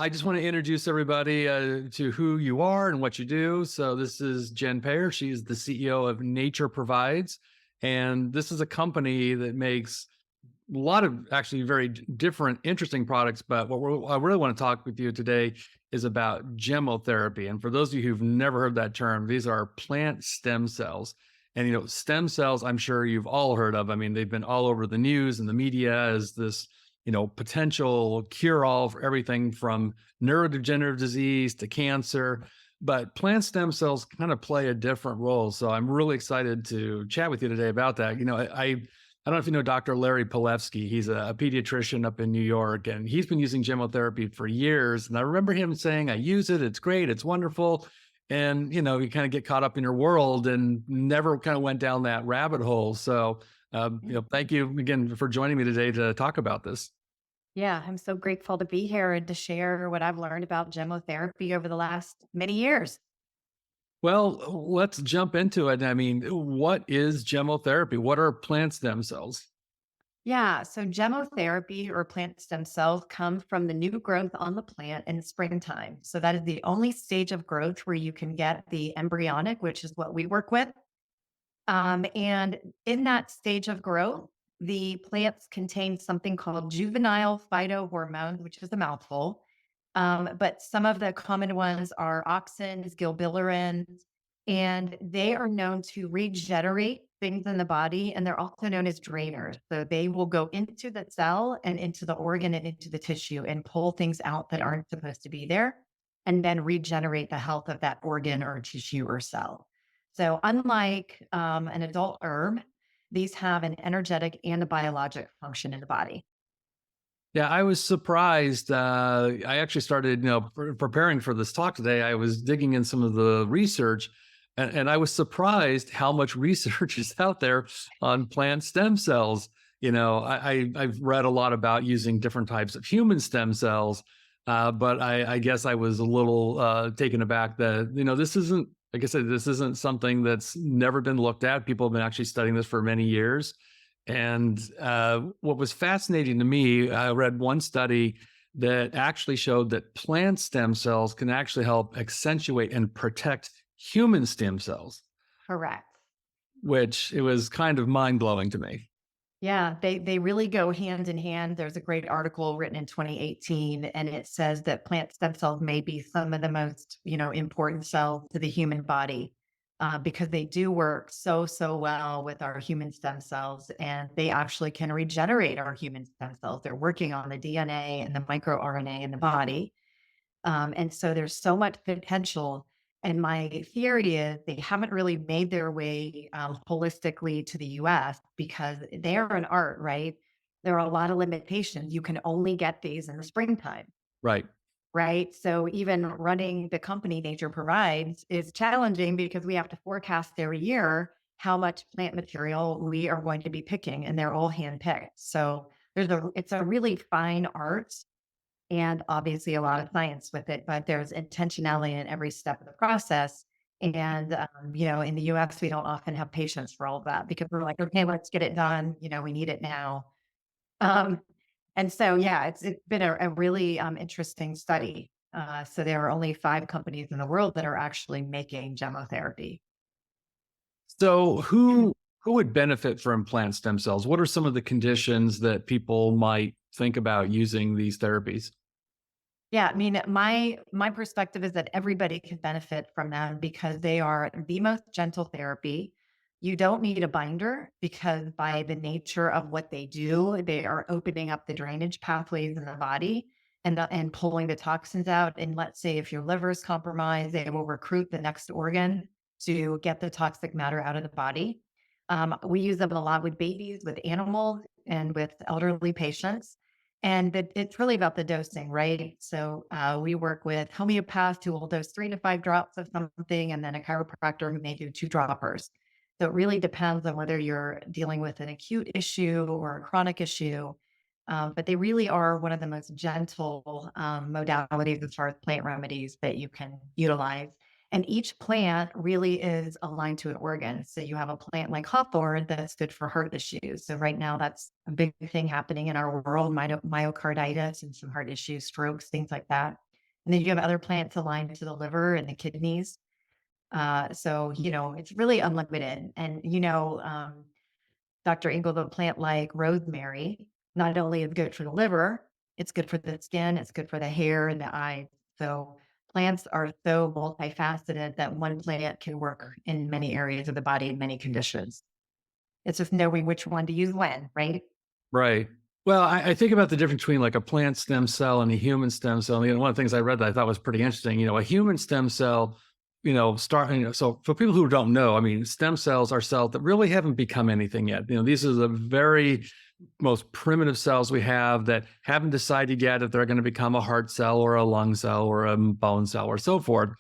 I just want to introduce everybody to who you are and what you do. So, this is Jenn Payeur. She's the CEO of Nature Provides. And this is a company that makes a lot of actually very different, interesting products. But I really want to talk with you today is about gemmotherapy. And for those of you who've never heard that term, these are plant stem cells. And, stem cells, I'm sure you've all heard of. I mean, they've been all over the news and the media as this, potential cure all for everything from neurodegenerative disease to cancer. But plant stem cells kind of play a different role. So I'm really excited to chat with you today about that. I don't know if you know Dr. Larry Palevsky. He's a pediatrician up in New York, and he's been using gemmotherapy for years. And I remember him saying, I use it, it's great, it's wonderful. And, you kind of get caught up in your world and never kind of went down that rabbit hole. So, thank you again for joining me today to talk about this. Yeah, I'm so grateful to be here and to share what I've learned about gemmotherapy over the last many years. Well, let's jump into it. I mean, what is gemmotherapy? What are plant stem cells? Yeah, so gemmotherapy or plant stem cells come from the new growth on the plant in the springtime. So that is the only stage of growth where you can get the embryonic, which is what we work with. And in that stage of growth, the plants contain something called juvenile phytohormones, which is a mouthful. But some of the common ones are auxins, gilbillarins, and they are known to regenerate things in the body. And they're also known as drainers. So they will go into the cell and into the organ and into the tissue and pull things out that aren't supposed to be there and then regenerate the health of that organ or tissue or cell. So, unlike an adult herb, these have an energetic and a biologic function in the body. Yeah, I was surprised. I actually started, preparing for this talk today. I was digging in some of the research, and I was surprised how much research is out there on plant stem cells. I've read a lot about using different types of human stem cells, but I guess I was a little taken aback that this isn't, like I said, this isn't something that's never been looked at. People have been actually studying this for many years. And what was fascinating to me, I read one study that actually showed that plant stem cells can actually help accentuate and protect human stem cells, Correct. which it was kind of mind blowing to me. Yeah, they really go hand in hand. There's a great article written in 2018, and it says that plant stem cells may be some of the most, important cells to the human body because they do work so well with our human stem cells, and they actually can regenerate our human stem cells. They're working on the DNA and the microRNA in the body, and so there's so much potential. And my theory is they haven't really made their way holistically to the US because they're an art, right? There are a lot of limitations. You can only get these in the springtime, Right. right? So even running the company Nature Provides is challenging because we have to forecast every year how much plant material we are going to be picking, and they're all hand picked. So it's a really fine art and obviously a lot of science with it, but there's intentionality in every step of the process. And, in the US, we don't often have patience for all of that because we're like, okay, let's get it done. We need it now. Um, and so, yeah, it's been a really interesting study. So there are only 5 companies in the world that are actually making gemmotherapy. So who would benefit from plant stem cells? What are some of the conditions that people might think about using these therapies? Yeah, I mean, my perspective is that everybody can benefit from them because they are the most gentle therapy. You don't need a binder because by the nature of what they do, they are opening up the drainage pathways in the body and pulling the toxins out. And let's say if your liver is compromised, they will recruit the next organ to get the toxic matter out of the body. We use them a lot with babies, with animals, and with elderly patients. And it's really about the dosing, right? So we work with homeopaths who will dose 3 to 5 drops of something, and then a chiropractor who may do 2 droppers. So it really depends on whether you're dealing with an acute issue or a chronic issue. But they really are one of the most gentle modalities as far as plant remedies that you can utilize. And each plant really is aligned to an organ. So you have a plant like hawthorn that's good for heart issues. So right now, that's a big thing happening in our world: myocarditis and some heart issues, strokes, things like that. And then you have other plants aligned to the liver and the kidneys. So, it's really unlimited. And, Dr. Ingels, a plant like rosemary, not only is good for the liver, it's good for the skin, it's good for the hair and the eyes. So plants are so multifaceted that one plant can work in many areas of the body in many conditions. It's just knowing which one to use when, right? Right. Well, I think about the difference between like a plant stem cell and a human stem cell. One of the things I read that I thought was pretty interesting, a human stem cell, so for people who don't know, I mean, stem cells are cells that really haven't become anything yet. These are the very most primitive cells we have that haven't decided yet if they're going to become a heart cell or a lung cell or a bone cell or so forth.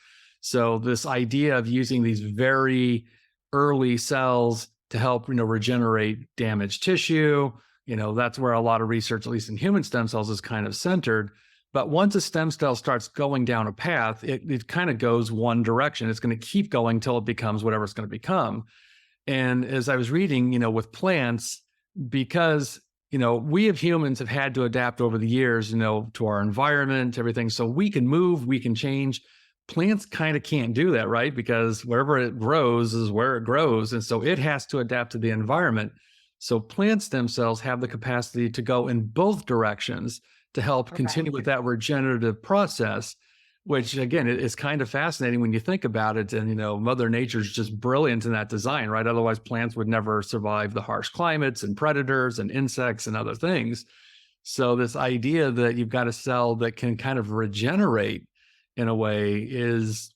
So this idea of using these very early cells to help, regenerate damaged tissue, that's where a lot of research, at least in human stem cells, is kind of centered. But once a stem cell starts going down a path, it kind of goes one direction. It's going to keep going until it becomes whatever it's going to become. And as I was reading, with plants, because, we as humans have had to adapt over the years, to our environment, everything. So we can move, we can change. Plants kind of can't do that, right? Because wherever it grows is where it grows. And so it has to adapt to the environment. So plant stem cells have the capacity to go in both directions to help continue Correct. with that regenerative process, which again is kind of fascinating when you think about it. And Mother Nature's just brilliant in that design, right? Otherwise, plants would never survive the harsh climates and predators and insects and other things. So this idea that you've got a cell that can kind of regenerate in a way is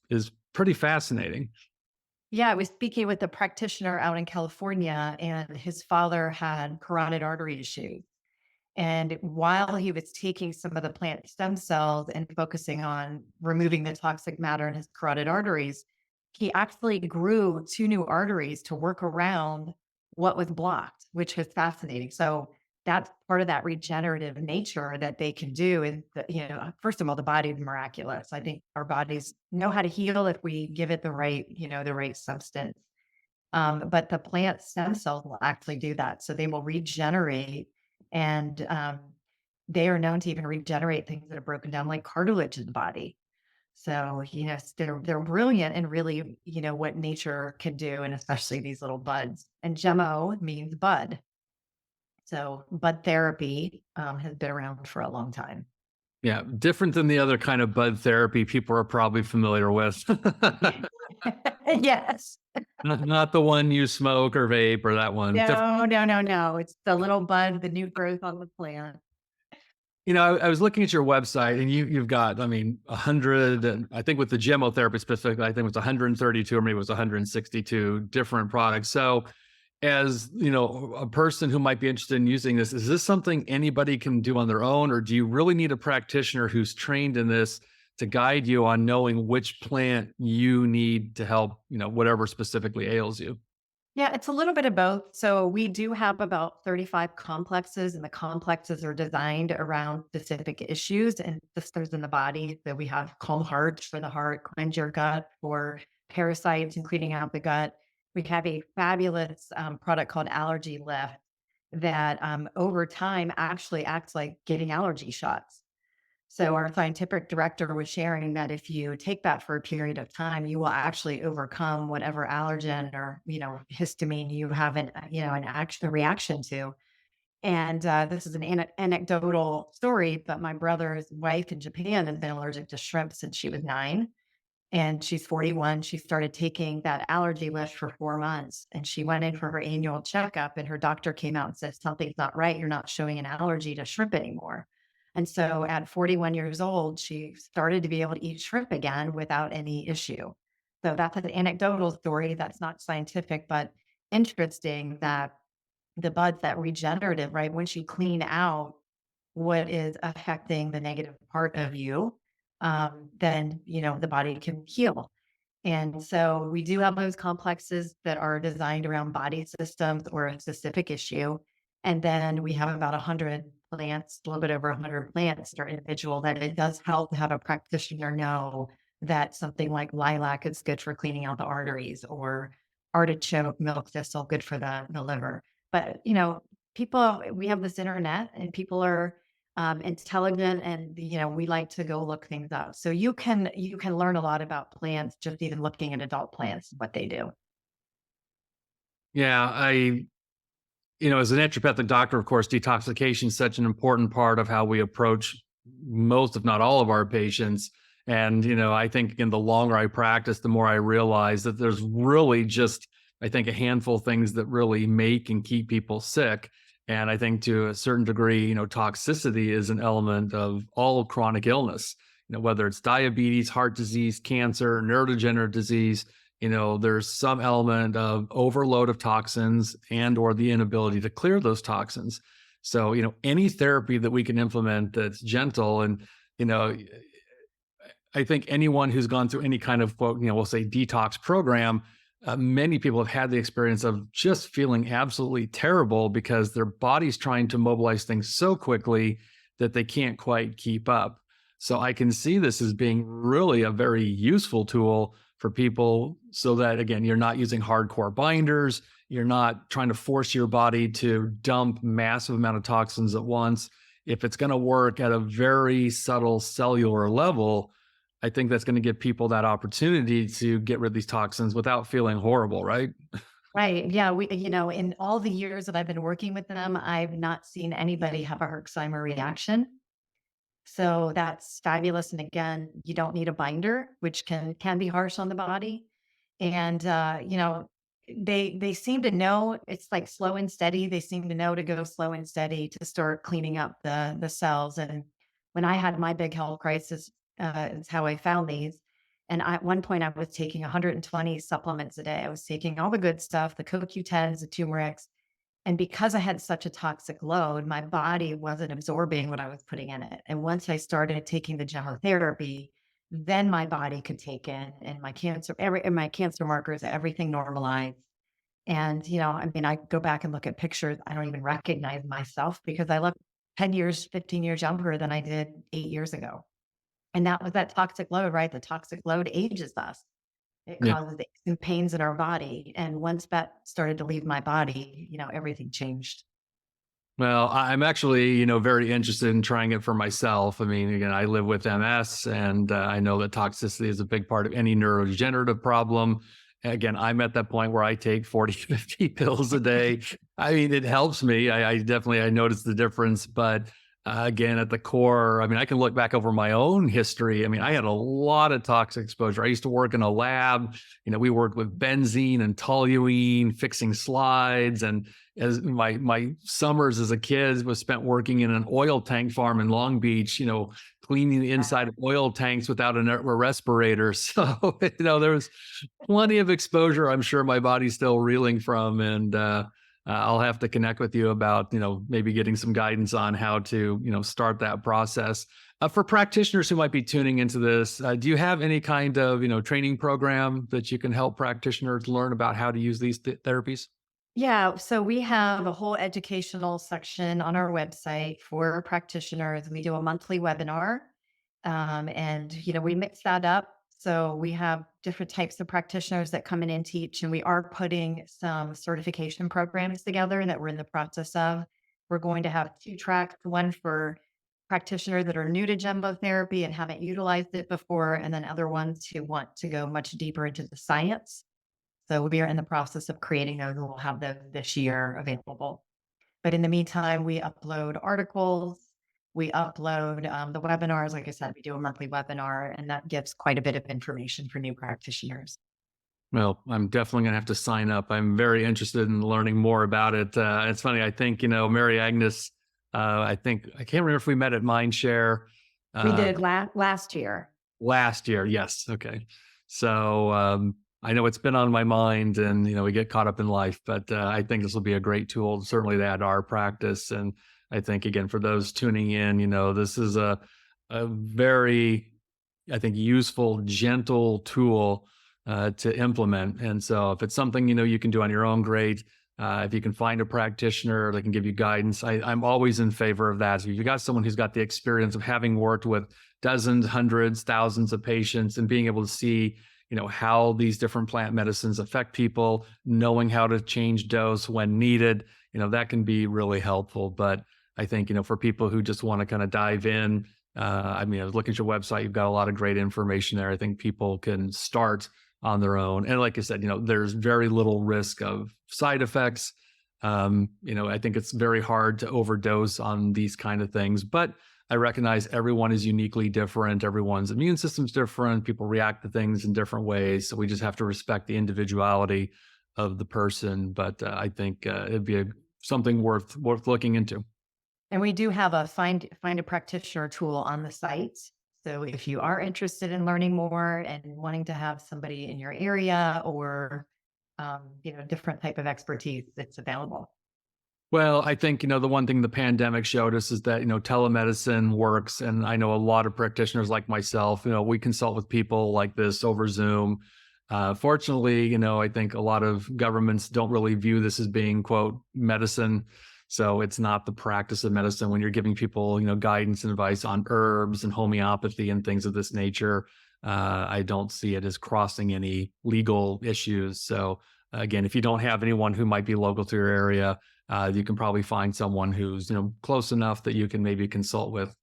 pretty fascinating. Yeah, I was speaking with a practitioner out in California, and his father had carotid artery issues. And while he was taking some of the plant stem cells and focusing on removing the toxic matter in his carotid arteries, he actually grew two new arteries to work around what was blocked, which was fascinating. So that's part of that regenerative nature that they can do. Is that, first of all, the body is miraculous. I think our bodies know how to heal if we give it the right substance. But the plant stem cells will actually do that. So they will regenerate, and they are known to even regenerate things that are broken down, like cartilage in the body. So, they're brilliant and really, what nature can do, and especially these little buds. And Gemmo means bud. So bud therapy has been around for a long time. Yeah, different than the other kind of bud therapy people are probably familiar with. Yes. Not the one you smoke or vape or that one. No, no, no, no. It's the little bud, the new growth on the plant. I was looking at your website and you've got, I mean, 100, and I think with the Gemmotherapy specifically, I think it was 132 or maybe it was 162 different products. So as, a person who might be interested in using this, is this something anybody can do on their own, or do you really need a practitioner who's trained in this to guide you on knowing which plant you need to help, whatever specifically ails you? Yeah, it's a little bit of both. So we do have about 35 complexes, and the complexes are designed around specific issues and systems in the body. So we have Calm Heart for the heart, Cleanse Your Gut for parasites and cleaning out the gut. We have a fabulous product called Allergy Lift that over time actually acts like getting allergy shots. So our scientific director was sharing that if you take that for a period of time, you will actually overcome whatever allergen or, histamine you have a reaction to. And this is an anecdotal story, but my brother's wife in Japan has been allergic to shrimp since she was 9. And she's 41. She started taking that allergy list for 4 months. And she went in for her annual checkup, and her doctor came out and said, something's not right. You're not showing an allergy to shrimp anymore. And so at 41 years old, she started to be able to eat shrimp again without any issue. So that's an anecdotal story. That's not scientific, but interesting that the buds, that regenerative, right? Once you clean out what is affecting the negative part of you, then, the body can heal. And so we do have those complexes that are designed around body systems or a specific issue. And then we have about 100 plants, a little bit over 100 plants that are individual, that it does help to have a practitioner know that something like lilac is good for cleaning out the arteries, or artichoke milk thistle good for the liver. But, we have this internet, and people are intelligent, and we like to go look things up. So you can learn a lot about plants just even looking at adult plants, what they do. Yeah, as a naturopathic doctor, of course, detoxification is such an important part of how we approach most, if not all, of our patients. And, I think in the longer I practice, the more I realize that there's really just, I think, a handful of things that really make and keep people sick. And I think to a certain degree, toxicity is an element of all chronic illness, whether it's diabetes, heart disease, cancer, neurodegenerative disease. There's some element of overload of toxins and or the inability to clear those toxins. So, any therapy that we can implement that's gentle, and, you know, I think anyone who's gone through any kind of, quote, we'll say detox program, many people have had the experience of just feeling absolutely terrible because their body's trying to mobilize things so quickly that they can't quite keep up. So I can see this as being really a very useful tool for people so that, again, you're not using hardcore binders. You're not trying to force your body to dump massive amount of toxins at once. If it's going to work at a very subtle cellular level, I think that's going to give people that opportunity to get rid of these toxins without feeling horrible, right? Right. Yeah. In all the years that I've been working with them, I've not seen anybody have a Herxheimer reaction. So that's fabulous. And again, you don't need a binder, which can be harsh on the body. And they seem to know it's like slow and steady. They seem to know to go slow and steady to start cleaning up the cells. And when I had my big health crisis, is how I found these. And at one point, I was taking 120 supplements a day. I was taking all the good stuff, the CoQ10s, the turmerics, and because I had such a toxic load, my body wasn't absorbing what I was putting in it. And once I started taking the gemmotherapy, then my body could take in, and my cancer markers, everything normalized. And, I mean, I go back and look at pictures. I don't even recognize myself because I look 10 years, 15 years younger than I did 8 years ago. And that was that toxic load, right? The toxic load ages us. It Yeah. causes aches and pains in our body. And once that started to leave my body, everything changed. Well, I'm actually, very interested in trying it for myself. I mean, again, I live with MS, and I know that toxicity is a big part of any neurodegenerative problem. Again, I'm at that point where I take 40, 50 pills a day. I mean, it helps me. I definitely, I notice the difference. But again, at the core, I mean, I can look back over my own history. I mean, I had a lot of toxic exposure. I used to work in a lab. We worked with benzene and toluene, fixing slides, and as my summers as a kid was spent working in an oil tank farm in Long Beach, cleaning the inside of oil tanks without a respirator. So, there was plenty of exposure I'm sure my body's still reeling from. And I'll have to connect with you about, maybe getting some guidance on how to, start that process. For practitioners who might be tuning into this, do you have any kind of, training program that you can help practitioners learn about how to use these therapies? Yeah. So we have a whole educational section on our website for practitioners. We do a monthly webinar. And, we mix that up. So we have different types of practitioners that come in and teach, and we are putting some certification programs together that we're in the process of. We're going to have two tracks, one for practitioners that are new to Gembo therapy and haven't utilized it before, and then other ones who want to go much deeper into the science. So we are in the process of creating those, and we'll have those this year available. But in the meantime, we upload articles, we upload the webinars. Like I said, we do a monthly webinar, and that gives quite a bit of information for new practitioners. Well, I'm definitely going to have to sign up. I'm very interested in learning more about it. It's funny. I think, Mary Agnes, I can't remember if we met at Mindshare We uh, did last year. last year. Yes. Okay. So I know it's been on my mind, and, we get caught up in life, but I think this will be a great tool, certainly to add to our practice. And I think, again, for those tuning in, this is a very, I think, useful, gentle tool to implement. And so if it's something, you can do on your own, great. If you can find a practitioner that can give you guidance, I'm always in favor of that. So if you got someone who's got the experience of having worked with dozens, hundreds, thousands of patients and being able to see, how these different plant medicines affect people, knowing how to change dose when needed, that can be really helpful. But I think, for people who just want to kind of dive in, I mean, I was looking at your website, you've got a lot of great information there. I think people can start on their own. And like I said, there's very little risk of side effects. I think it's very hard to overdose on these kind of things, but I recognize everyone is uniquely different. Everyone's immune system's different. People react to things in different ways. So we just have to respect the individuality of the person. But I think it'd be something worth looking into. And we do have a find a practitioner tool on the site. So if you are interested in learning more and wanting to have somebody in your area or different type of expertise, it's available. Well, I think, the one thing the pandemic showed us is that, telemedicine works. And I know a lot of practitioners like myself, we consult with people like this over Zoom. Fortunately, I think a lot of governments don't really view this as being, quote, medicine. So it's not the practice of medicine when you're giving people, guidance and advice on herbs and homeopathy and things of this nature. I don't see it as crossing any legal issues. So again, if you don't have anyone who might be local to your area, you can probably find someone who's close enough that you can maybe consult with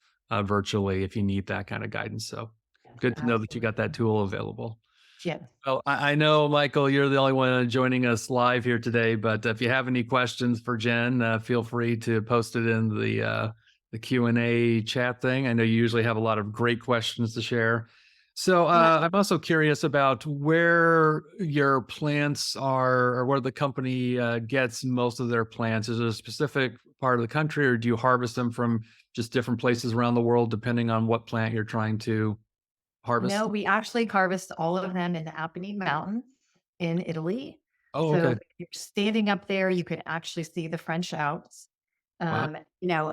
virtually if you need that kind of guidance. So good to know that you got that Absolutely. tool available. Yeah. Well, I know, Michael, you're the only one joining us live here today, but if you have any questions for Jen, feel free to post it in the Q&A chat thing. I know you usually have a lot of great questions to share. So Yeah. I'm also curious about where your plants are, or where the company gets most of their plants. Is it a specific part of the country, or do you harvest them from just different places around the world, depending on what plant you're trying to No, harvest? we actually harvest all of them in the Apennine Mountains in Italy. Oh, So okay. if you're standing up there, you could actually see the French Alps. Wow.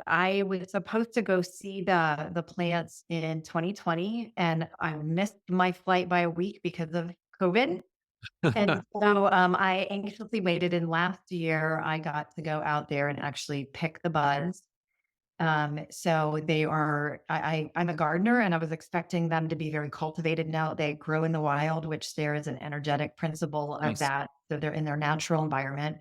I was supposed to go see the plants in 2020, and I missed my flight by a week because of COVID. And so I anxiously waited. And last year, I got to go out there and actually pick the buds. So they are, I'm a gardener and I was expecting them to be very cultivated. Now they grow in the wild, which there is an energetic principle of Nice. that. So they're in their natural environment.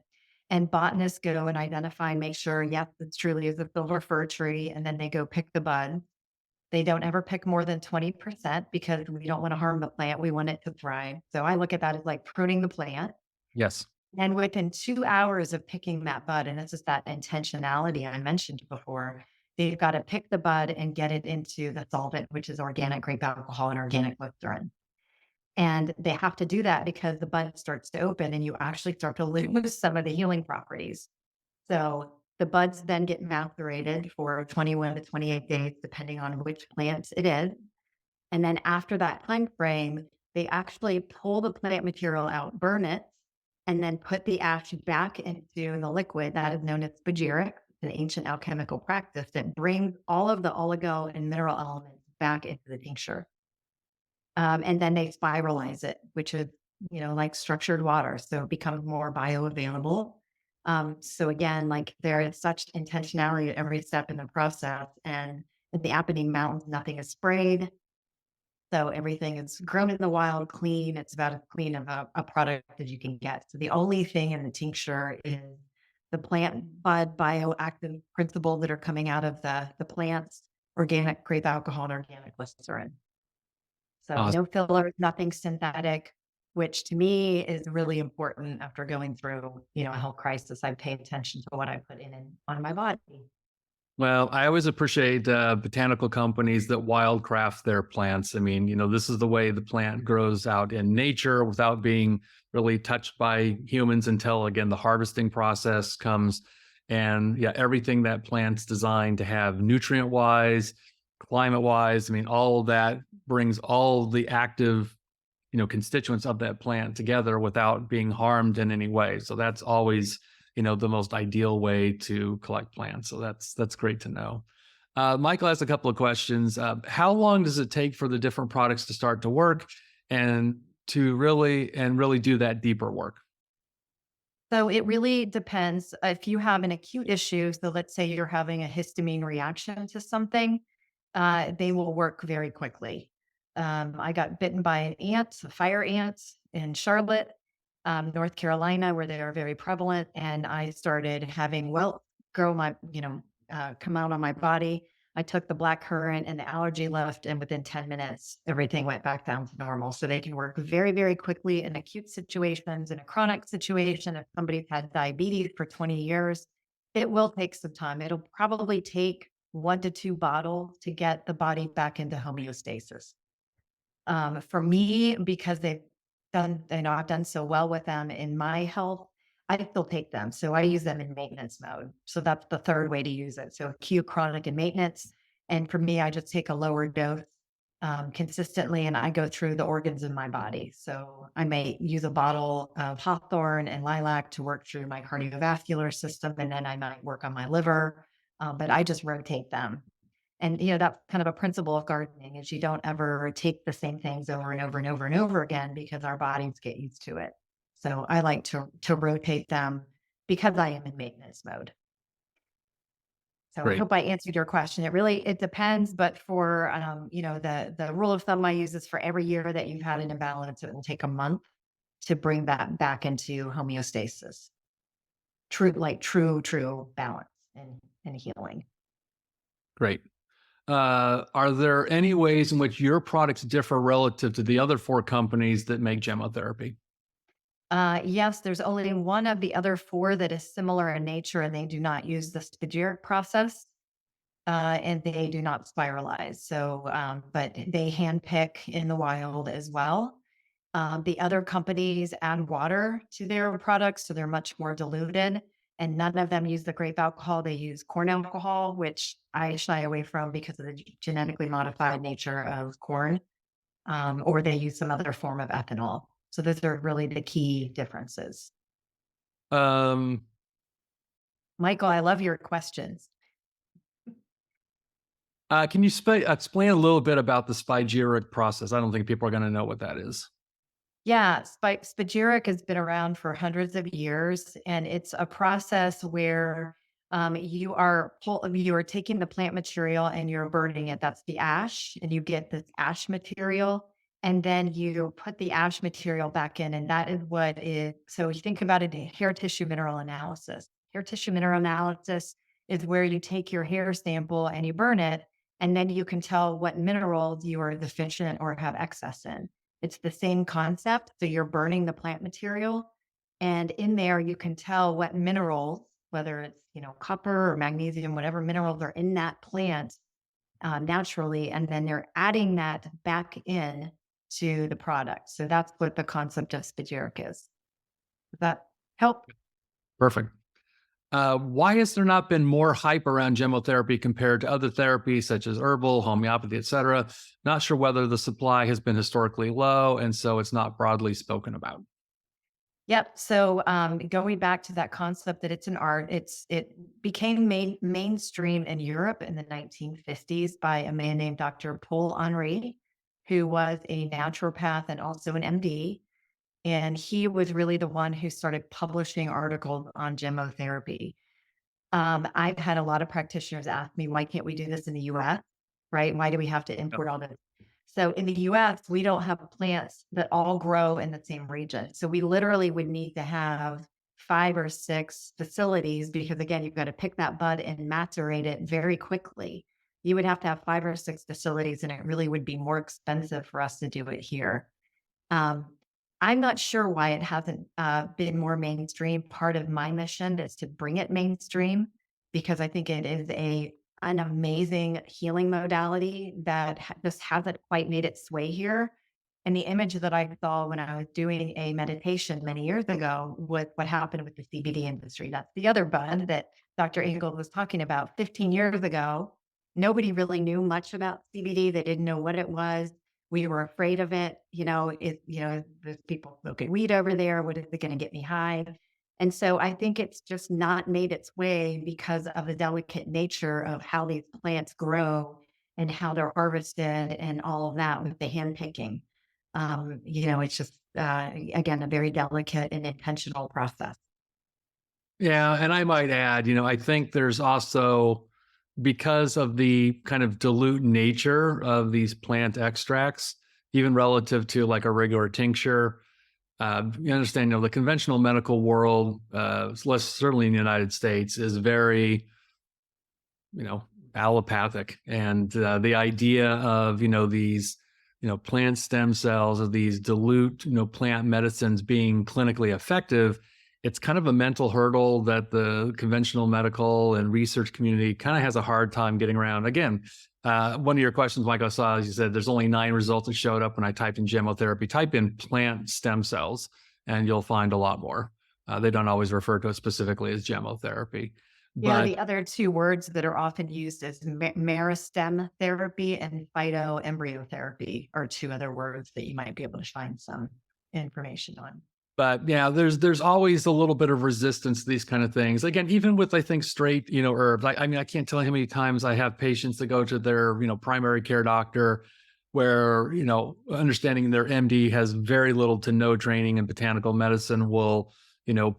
And botanists go and identify and make sure, yes, it truly is a silver fir tree. And then they go pick the bud. They don't ever pick more than 20% because we don't want to harm the plant. We want it to thrive. So I look at that as like pruning the plant. Yes. And within 2 hours of picking that bud, and it's just that intentionality I mentioned before, they've got to pick the bud and get it into the solvent, which is organic grape alcohol and organic glycerin. And they have to do that because the bud starts to open and you actually start to lose some of the healing properties. So the buds then get macerated for 21 to 28 days, depending on which plant it is. And then after that time frame, they actually pull the plant material out, burn it, and then put the ash back into the liquid that is known as spagyric, an ancient alchemical practice that brings all of the oligo and mineral elements back into the tincture. And then they spiralize it, which is, like structured water. So it becomes more bioavailable. So again, like there is such intentionality at every step in the process. And in the Apennine Mountains, nothing is sprayed. So everything is grown in the wild, clean. It's about as clean of a product as you can get. So the only thing in the tincture is the plant bud bioactive principles that are coming out of the plants, organic grape alcohol and organic glycerin. So Awesome. no fillers, nothing synthetic, which to me is really important after going through, a health crisis. I pay attention to what I put in and on my body. Well, I always appreciate botanical companies that wildcraft their plants. I mean, this is the way the plant grows out in nature without being really touched by humans until, again, the harvesting process comes. And yeah, everything that plant's designed to have nutrient wise, climate wise, I mean, all of that brings all the active constituents of that plant together without being harmed in any way. So that's always the most ideal way to collect plants. So that's great to know. Michael has a couple of questions. How long does it take for the different products to start to work and to really do that deeper work? So it really depends. If you have an acute issue, so let's say you're having a histamine reaction to something, they will work very quickly. I got bitten by an ant, a fire ant in Charlotte, North Carolina, where they are very prevalent. And I started having welts grow my, come out on my body. I took the black currant and the allergy lift, and within 10 minutes, everything went back down to normal. So they can work very, very quickly in acute situations. In a chronic situation, if somebody's had diabetes for 20 years, it will take some time. It'll probably take 1 to 2 bottles to get the body back into homeostasis. For me, because they've done, I've done so well with them in my health, I still take them. So I use them in maintenance mode. So that's the third way to use it. So acute, chronic, and maintenance. And for me, I just take a lower dose consistently, and I go through the organs in my body. So I may use a bottle of hawthorn and lilac to work through my cardiovascular system, and then I might work on my liver. But I just rotate them. And, that's kind of a principle of gardening is you don't ever take the same things over and over and over and over again because our bodies get used to it. So I like to rotate them because I am in maintenance mode. So I Great. hope I answered your question. It depends, but for the rule of thumb I use is for every year that you've had an imbalance, it will take a month to bring that back into homeostasis. True balance and healing. Great. Are there any ways in which your products differ relative to the other 4 companies that make Gemmotherapy? Yes, there's only one of the other four that is similar in nature, and they do not use the spagyric process, and they do not spiralize. So, but they handpick in the wild as well. The other companies add water to their products, so they're much more diluted. And none of them use the grape alcohol. They use corn alcohol, which I shy away from because of the genetically modified nature of corn, or they use some other form of ethanol. So those are really the key differences. Um, Michael, I love your questions. can you explain a little bit about the spagyric process? I don't think people are going to know what that is. Yeah, spagyric has been around for hundreds of years, and it's a process where you are taking the plant material and you're burning it. That's the ash, and you get this ash material, and then you put the ash material back in, and that is what is. So you think about it, hair tissue mineral analysis. Hair tissue mineral analysis is where you take your hair sample and you burn it, and then you can tell what minerals you are deficient or have excess in. It's the same concept. So you're burning the plant material, and in there you can tell what minerals, whether it's copper or magnesium, whatever minerals are in that plant naturally, and then they're adding that back in to the product. So that's what the concept of spagyric is. Does that help? Perfect. Why has there not been more hype around Gemmotherapy compared to other therapies such as herbal, homeopathy, etc.? Not sure whether the supply has been historically low, and so it's not broadly spoken about. Yep. So going back to that concept that it's an art, it became mainstream in Europe in the 1950s by a man named Dr. Paul Henri, who was a naturopath and also an MD. And he was really the one who started publishing articles on gemmotherapy. I've had a lot of practitioners ask me, why can't we do this in the US? Right? Why do we have to Yep. import all this? So in the US, we don't have plants that all grow in the same region. So we literally would need to have 5 or 6 facilities because again, you've got to pick that bud and macerate it very quickly. You would have to have 5 or 6 facilities, and it really would be more expensive for us to do it here. Um, I'm not sure why it hasn't been more mainstream. Part of my mission is to bring it mainstream because I think it is an amazing healing modality that just hasn't quite made its way here. And the image that I saw when I was doing a meditation many years ago was what happened with the CBD industry. That's the other bud that Dr. Ingels was talking about 15 years ago. Nobody really knew much about CBD. They didn't know what it was. We were afraid of it. There's people smoking weed over there. What is it going to get me high? And so I think it's just not made its way because of the delicate nature of how these plants grow and how they're harvested and all of that with the hand picking. It's just, again, a very delicate and intentional process. Yeah, and I might add, I think there's also, because of the kind of dilute nature of these plant extracts, even relative to like a regular tincture. You understand, the conventional medical world, less certainly in the United States, is very you know, allopathic. And the idea of, these, plant stem cells or these dilute, plant medicines being clinically effective, it's kind of a mental hurdle that the conventional medical and research community kind of has a hard time getting around. Again, one of your questions, Michael, I saw, as you said, there's only 9 results that showed up when I typed in gemmotherapy. Type in plant stem cells, and you'll find a lot more. They don't always refer to it specifically as gemmotherapy. Yeah, But the other two words that are often used is meristem therapy and phytoembryotherapy are two other words that you might be able to find some information on. But yeah, there's always a little bit of resistance to these kind of things. Again, even with, I think, straight, herbs. I mean, I can't tell you how many times I have patients that go to their, primary care doctor where, understanding their MD has very little to no training in botanical medicine, will,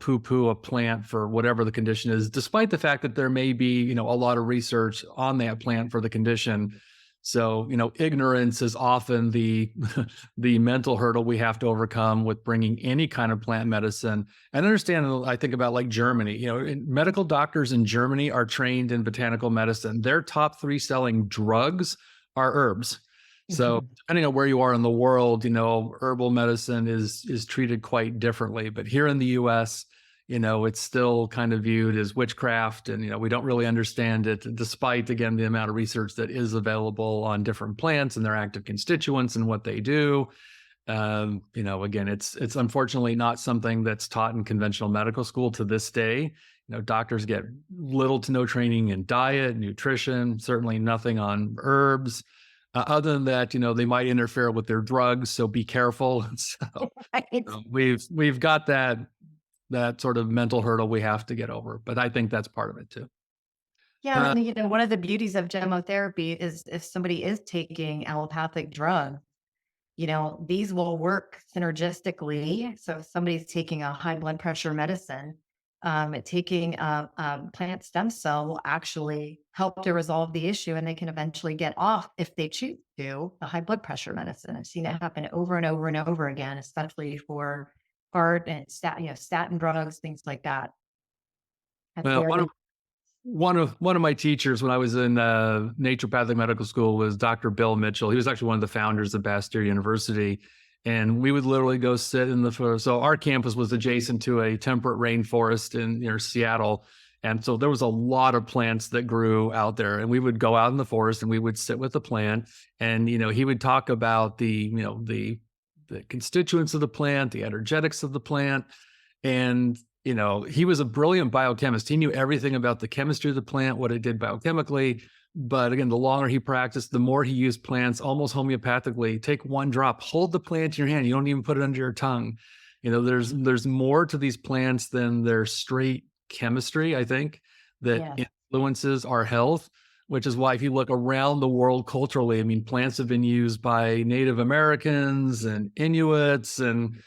poo-poo a plant for whatever the condition is, despite the fact that there may be, a lot of research on that plant for the condition. So, ignorance is often the the mental hurdle we have to overcome with bringing any kind of plant medicine. And understand, I think about like Germany, medical doctors in Germany are trained in botanical medicine. Their top 3 selling drugs are herbs. So Mhm. depending on where you are in the world, herbal medicine is treated quite differently. But here in the US, it's still kind of viewed as witchcraft, and, we don't really understand it, despite, again, the amount of research that is available on different plants and their active constituents and what they do. Again, it's unfortunately not something that's taught in conventional medical school to this day. Doctors get little to no training in diet, nutrition, certainly nothing on herbs. Other than that, they might interfere with their drugs, so be careful. So Right. we've got that sort of mental hurdle we have to get over. But I think that's part of it too. Yeah, Uh, and one of the beauties of gemmotherapy is if somebody is taking allopathic drugs, these will work synergistically. So if somebody's taking a high blood pressure medicine, taking a plant stem cell will actually help to resolve the issue, and they can eventually get off, if they choose to, the high blood pressure medicine. I've seen it happen over and over and over again, especially for heart and statin drugs, things like that. That's well, one very of one of my teachers when I was in naturopathic medical school was Dr. Bill Mitchell. He was actually one of the founders of Bastyr University, and we would literally go sit in the so our campus was adjacent to a temperate rainforest in near Seattle, and so there was a lot of plants that grew out there, and we would go out in the forest and we would sit with the plant, and he would talk about the constituents of the plant, the energetics of the plant. And, he was a brilliant biochemist. He knew everything about the chemistry of the plant, what it did biochemically. But again, the longer he practiced, the more he used plants almost homeopathically. Take one drop, hold the plant in your hand. You don't even put it under your tongue. There's more to these plants than their straight chemistry, I think, that yes, influences our health, which is why if you look around the world culturally, I mean, plants have been used by Native Americans and Inuits and,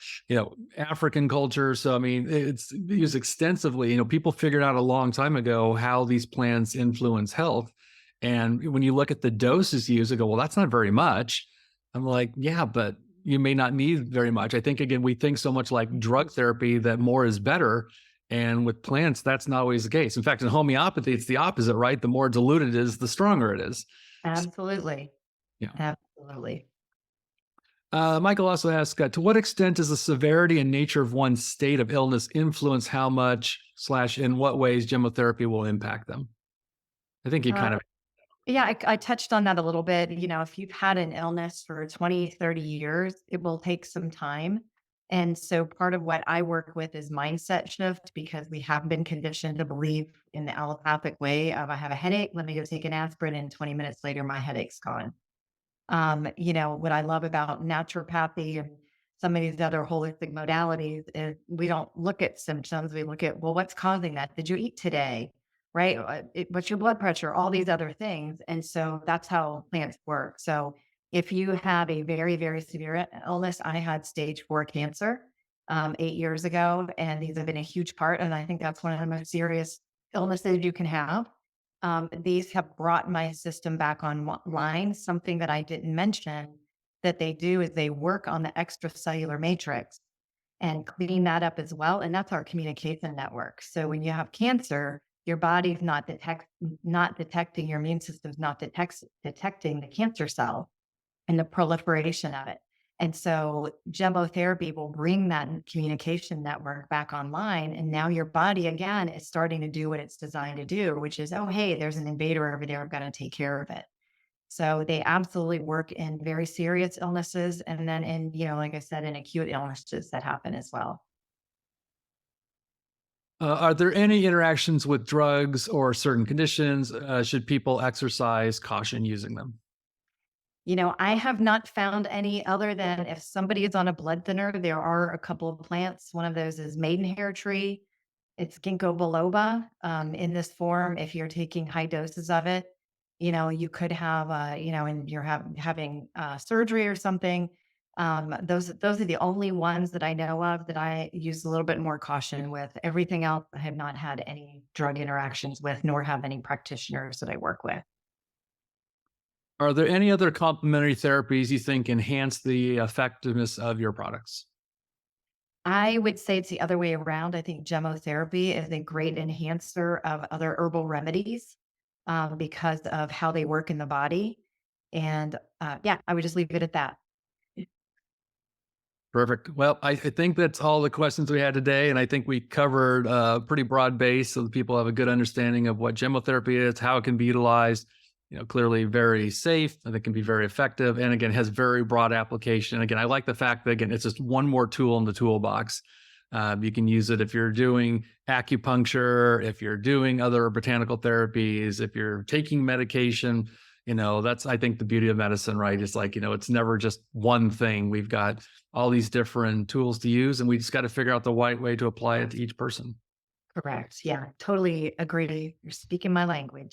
African culture. So, I mean, it's used extensively. People figured out a long time ago how these plants influence health. And when you look at the doses used, I go, well, that's not very much. I'm like, yeah, but you may not need very much. I think, again, we think so much like drug therapy that more is better. And with plants, that's not always the case. In fact, in homeopathy, it's the opposite, right? The more diluted it is, the stronger it is. So, absolutely. yeah. Absolutely. Michael also asked, to what extent does the severity and nature of one's state of illness influence how much / in what ways gemmotherapy will impact them? I think you Uh, kind of, yeah, I touched on that a little bit. If you've had an illness for 20, 30 years, it will take some time. And so part of what I work with is mindset shift, because we have been conditioned to believe in the allopathic way of, I have a headache, let me go take an aspirin, and 20 minutes later, my headache's gone. What I love about naturopathy and some of these other holistic modalities is we don't look at symptoms. We look at, well, what's causing that? Did you eat today? Right? What's your blood pressure? All these other things. And so that's how plants work. So if you have a very, very severe illness, I had stage 4 cancer 8 years ago, and these have been a huge part. And I think that's one of the most serious illnesses you can have. These have brought my system back online. Something that I didn't mention that they do is they work on the extracellular matrix and clean that up as well. And that's our communication network. So when you have cancer, your body's not detecting, your immune system's not detecting the cancer cell and the proliferation of it. And so gemmotherapy will bring that communication network back online. And now your body again is starting to do what it's designed to do, which is, oh, hey, there's an invader over there. I've got to take care of it. So they absolutely work in very serious illnesses. And then in, like I said, in acute illnesses that happen as well. Are there any interactions with drugs or certain conditions? Should people exercise caution using them? I have not found any other than if somebody is on a blood thinner, there are a couple of plants. One of those is maidenhair tree. It's ginkgo biloba in this form. If you're taking high doses of it, you could have, and you're having surgery or something. Those are the only ones that I know of that I use a little bit more caution with. Everything else, I have not had any drug interactions with, nor have any practitioners that I work with. Are there any other complementary therapies you think enhance the effectiveness of your products? I would say it's the other way around. I think gemmotherapy is a great enhancer of other herbal remedies because of how they work in the body. And yeah, I would just leave it at that. Perfect. Well, I think that's all the questions we had today. And I think we covered a pretty broad base so that people have a good understanding of what gemmotherapy is, how it can be utilized. Clearly very safe and it can be very effective. And again, has very broad application. Again, I like the fact that, again, it's just one more tool in the toolbox. You can use it if you're doing acupuncture, if you're doing other botanical therapies, if you're taking medication. That's, I think, the beauty of medicine, right? It's like, it's never just one thing. We've got all these different tools to use, and we just got to figure out the right way to apply it to each person. Correct. Yeah, totally agree. You're speaking my language.